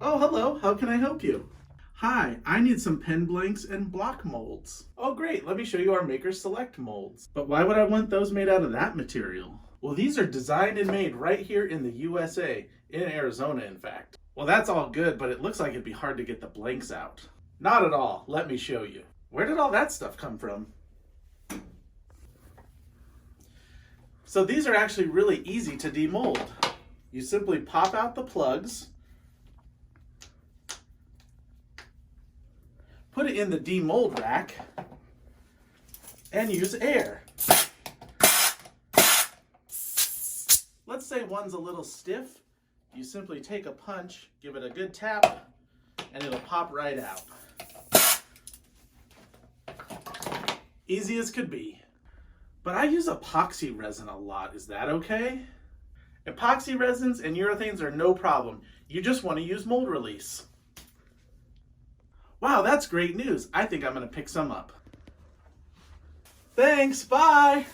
Oh, hello. How can I help you? Hi, I need some pen blanks and block molds. Oh, great. Let me show you our Maker Select molds. But why would I want those made out of that material? Well, these are designed and made right here in the USA, in Arizona, in fact. Well, that's all good, but it looks like it'd be hard to get the blanks out. Not at all. Let me show you. Where did all that stuff come from? So these are actually really easy to demold. You simply pop out the plugs, put it in the demold rack, and use air. Let's say one's a little stiff. You simply take a punch, give it a good tap, and it'll pop right out. Easy as could be. But I use epoxy resin a lot. Is that okay? Epoxy resins and urethanes are no problem. You just want to use mold release. Wow, that's great news. I think I'm going to pick some up. Thanks, bye!